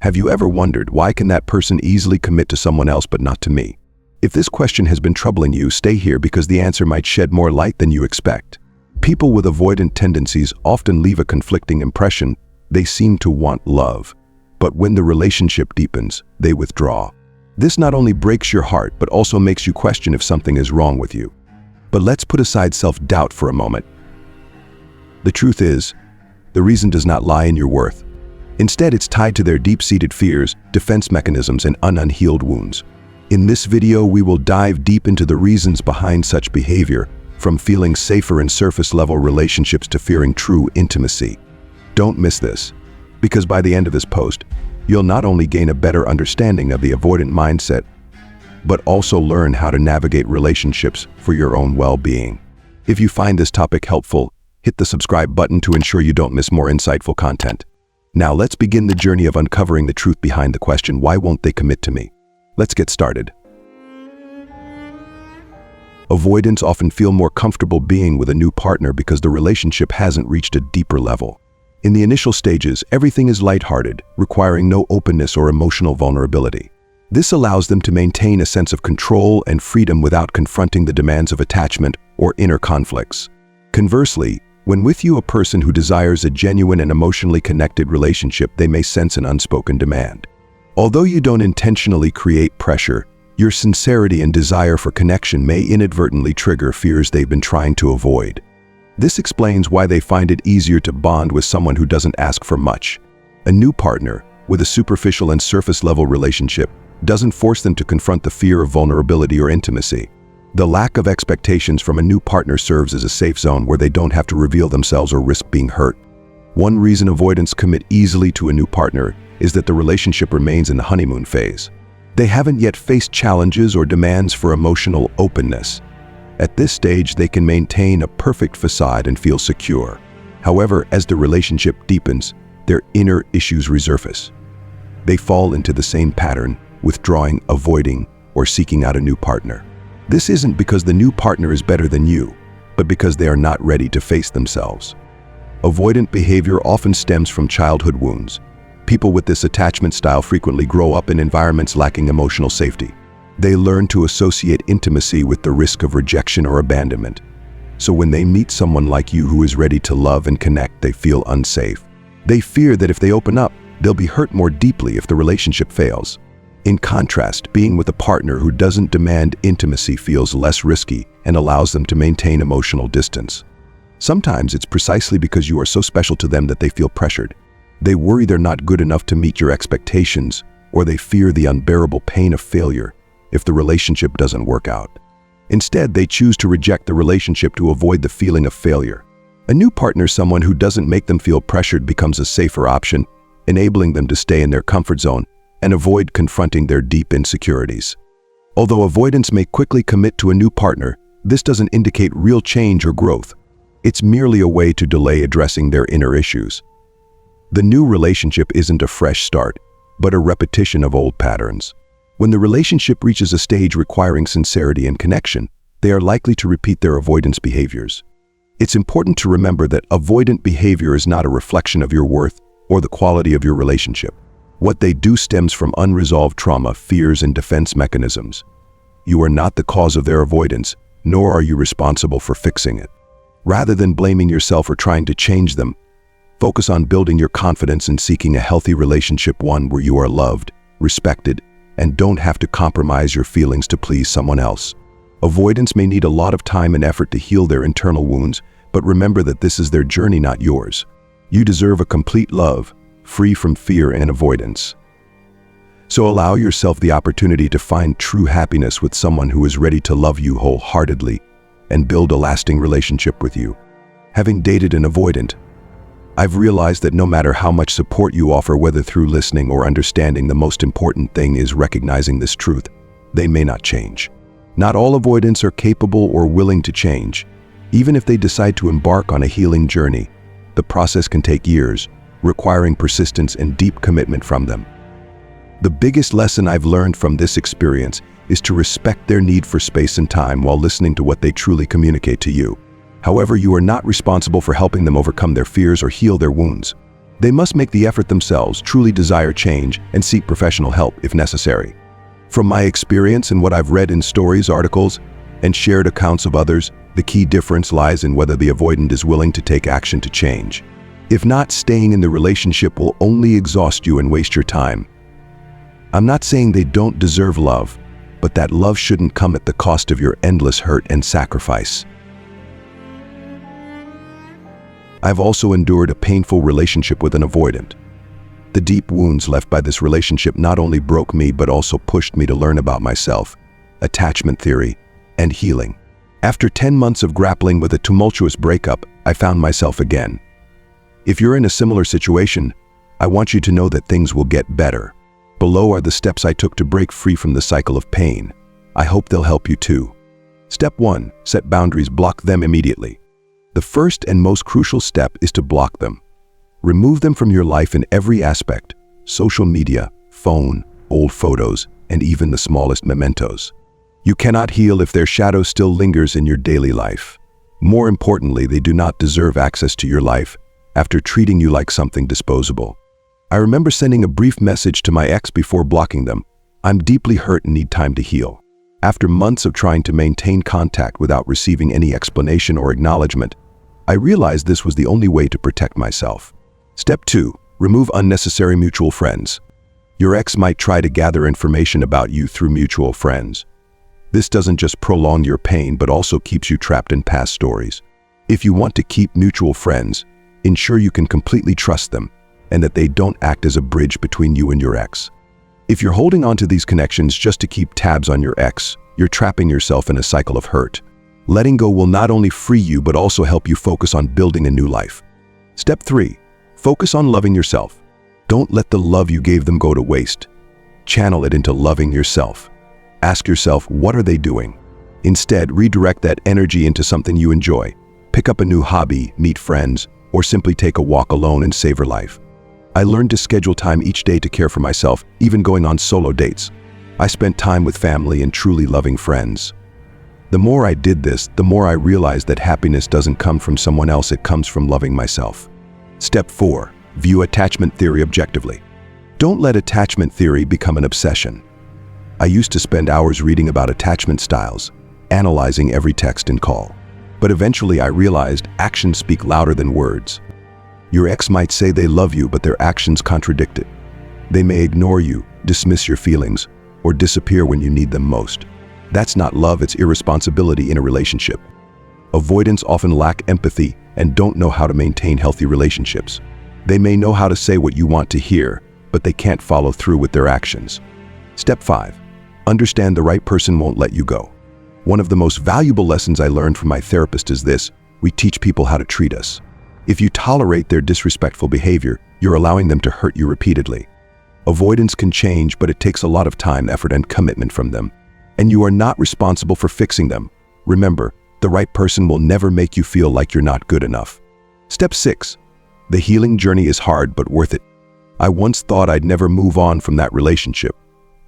Have you ever wondered, why can that person easily commit to someone else but not to me? If this question has been troubling you, stay here because the answer might shed more light than you expect. People with avoidant tendencies often leave a conflicting impression. They seem to want love, but when the relationship deepens, they withdraw. This not only breaks your heart, but also makes you question if something is wrong with you. But let's put aside self-doubt for a moment. The truth is, the reason does not lie in your worth. Instead, it's tied to their deep-seated fears, defense mechanisms, and unhealed wounds. In this video, we will dive deep into the reasons behind such behavior, from feeling safer in surface-level relationships to fearing true intimacy. Don't miss this, because by the end of this post, you'll not only gain a better understanding of the avoidant mindset, but also learn how to navigate relationships for your own well-being. If you find this topic helpful, hit the subscribe button to ensure you don't miss more insightful content. Now let's begin the journey of uncovering the truth behind the question, why won't they commit to me? Let's get started. Avoidants often feel more comfortable being with a new partner because the relationship hasn't reached a deeper level. In the initial stages, everything is lighthearted, requiring no openness or emotional vulnerability. This allows them to maintain a sense of control and freedom without confronting the demands of attachment or inner conflicts. Conversely, when with you a person who desires a genuine and emotionally connected relationship, they may sense an unspoken demand. Although you don't intentionally create pressure, your sincerity and desire for connection may inadvertently trigger fears they've been trying to avoid. This explains why they find it easier to bond with someone who doesn't ask for much. A new partner, with a superficial and surface-level relationship, doesn't force them to confront the fear of vulnerability or intimacy. The lack of expectations from a new partner serves as a safe zone where they don't have to reveal themselves or risk being hurt. One reason avoidants commit easily to a new partner is that the relationship remains in the honeymoon phase. They haven't yet faced challenges or demands for emotional openness. At this stage, they can maintain a perfect facade and feel secure. However, as the relationship deepens, their inner issues resurface. They fall into the same pattern, withdrawing, avoiding, or seeking out a new partner. This isn't because the new partner is better than you, but because they are not ready to face themselves. Avoidant behavior often stems from childhood wounds. People with this attachment style frequently grow up in environments lacking emotional safety. They learn to associate intimacy with the risk of rejection or abandonment. So when they meet someone like you who is ready to love and connect, they feel unsafe. They fear that if they open up, they'll be hurt more deeply if the relationship fails. In contrast, being with a partner who doesn't demand intimacy feels less risky and allows them to maintain emotional distance. Sometimes it's precisely because you are so special to them that they feel pressured. They worry they're not good enough to meet your expectations, or they fear the unbearable pain of failure if the relationship doesn't work out. Instead, they choose to reject the relationship to avoid the feeling of failure. A new partner, someone who doesn't make them feel pressured, becomes a safer option, enabling them to stay in their comfort zone and avoid confronting their deep insecurities. Although avoidants may quickly commit to a new partner, this doesn't indicate real change or growth. It's merely a way to delay addressing their inner issues. The new relationship isn't a fresh start, but a repetition of old patterns. When the relationship reaches a stage requiring sincerity and connection, they are likely to repeat their avoidance behaviors. It's important to remember that avoidant behavior is not a reflection of your worth or the quality of your relationship. What they do stems from unresolved trauma, fears, and defense mechanisms. You are not the cause of their avoidance, nor are you responsible for fixing it. Rather than blaming yourself or trying to change them, focus on building your confidence and seeking a healthy relationship, one where you are loved, respected, and don't have to compromise your feelings to please someone else. Avoidants may need a lot of time and effort to heal their internal wounds, but remember that this is their journey, not yours. You deserve a complete love, free from fear and avoidance. So allow yourself the opportunity to find true happiness with someone who is ready to love you wholeheartedly and build a lasting relationship with you. Having dated an avoidant, I've realized that no matter how much support you offer, whether through listening or understanding, the most important thing is recognizing this truth: they may not change. Not all avoidants are capable or willing to change. Even if they decide to embark on a healing journey, the process can take years, requiring persistence and deep commitment from them. The biggest lesson I've learned from this experience is to respect their need for space and time while listening to what they truly communicate to you. However, you are not responsible for helping them overcome their fears or heal their wounds. They must make the effort themselves, truly desire change, and seek professional help if necessary. From my experience and what I've read in stories, articles, and shared accounts of others, the key difference lies in whether the avoidant is willing to take action to change. If not, staying in the relationship will only exhaust you and waste your time. I'm not saying they don't deserve love, but that love shouldn't come at the cost of your endless hurt and sacrifice. I've also endured a painful relationship with an avoidant. The deep wounds left by this relationship not only broke me but also pushed me to learn about myself, attachment theory, and healing. After 10 months of grappling with a tumultuous breakup, I found myself again. If you're in a similar situation, I want you to know that things will get better. Below are the steps I took to break free from the cycle of pain. I hope they'll help you too. Step 1. Set boundaries. Block them immediately. The first and most crucial step is to block them. Remove them from your life in every aspect: social media, phone, old photos, and even the smallest mementos. You cannot heal if their shadow still lingers in your daily life. More importantly, they do not deserve access to your life after treating you like something disposable. I remember sending a brief message to my ex before blocking them. I'm deeply hurt and need time to heal. After months of trying to maintain contact without receiving any explanation or acknowledgement, I realized this was the only way to protect myself. Step 2. Remove unnecessary mutual friends. Your ex might try to gather information about you through mutual friends. This doesn't just prolong your pain but also keeps you trapped in past stories. If you want to keep mutual friends, ensure you can completely trust them and that they don't act as a bridge between you and your ex. If you're holding on to these connections just to keep tabs on your ex, you're trapping yourself in a cycle of hurt. Letting go will not only free you but also help you focus on building a new life. Step 3. Focus on loving yourself. Don't let the love you gave them go to waste. Channel it into loving yourself. Ask yourself, what are they doing? Instead, redirect that energy into something you enjoy. Pick up a new hobby, meet friends, or simply take a walk alone and savor life. I learned to schedule time each day to care for myself, even going on solo dates. I spent time with family and truly loving friends. The more I did this, the more I realized that happiness doesn't come from someone else, it comes from loving myself. Step 4. View attachment theory objectively. Don't let attachment theory become an obsession. I used to spend hours reading about attachment styles, analyzing every text and call. But eventually I realized actions speak louder than words. Your ex might say they love you, but their actions contradict it. They may ignore you, dismiss your feelings, or disappear when you need them most. That's not love, it's irresponsibility in a relationship. Avoidants often lack empathy and don't know how to maintain healthy relationships. They may know how to say what you want to hear, but they can't follow through with their actions. Step 5. Understand the right person won't let you go. One of the most valuable lessons I learned from my therapist is this: we teach people how to treat us. If you tolerate their disrespectful behavior, you're allowing them to hurt you repeatedly. Avoidance can change, but it takes a lot of time, effort, and commitment from them. And you are not responsible for fixing them. Remember, the right person will never make you feel like you're not good enough. Step 6. The healing journey is hard but worth it. I once thought I'd never move on from that relationship.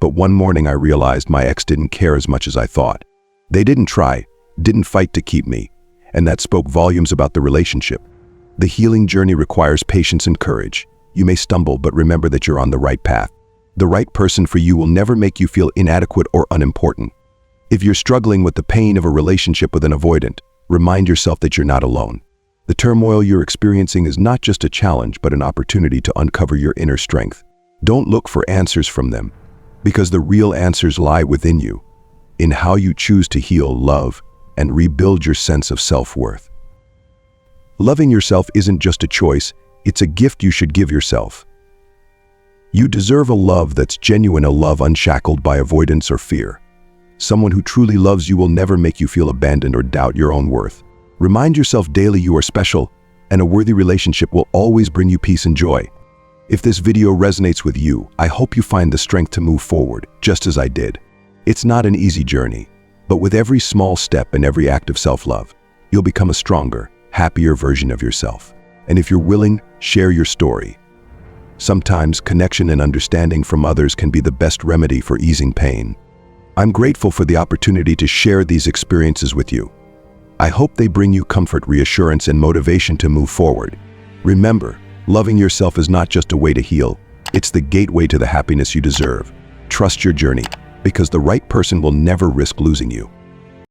But one morning I realized my ex didn't care as much as I thought. They didn't try, didn't fight to keep me, and that spoke volumes about the relationship. The healing journey requires patience and courage. You may stumble, but remember that you're on the right path. The right person for you will never make you feel inadequate or unimportant. If you're struggling with the pain of a relationship with an avoidant, remind yourself that you're not alone. The turmoil you're experiencing is not just a challenge, but an opportunity to uncover your inner strength. Don't look for answers from them, because the real answers lie within you, in how you choose to heal, love, and rebuild your sense of self-worth. Loving yourself isn't just a choice, it's a gift you should give yourself. You deserve a love that's genuine, a love unshackled by avoidance or fear. Someone who truly loves you will never make you feel abandoned or doubt your own worth. Remind yourself daily you are special, and a worthy relationship will always bring you peace and joy. If this video resonates with you, I hope you find the strength to move forward, just as I did. It's not an easy journey, but with every small step and every act of self-love, you'll become a stronger, happier version of yourself. And if you're willing, share your story. Sometimes connection and understanding from others can be the best remedy for easing pain. I'm grateful for the opportunity to share these experiences with you. I hope they bring you comfort, reassurance, and motivation to move forward. Remember, Loving yourself is not just a way to heal, it's the gateway to the happiness you deserve. Trust your journey, because the right person will never risk losing you.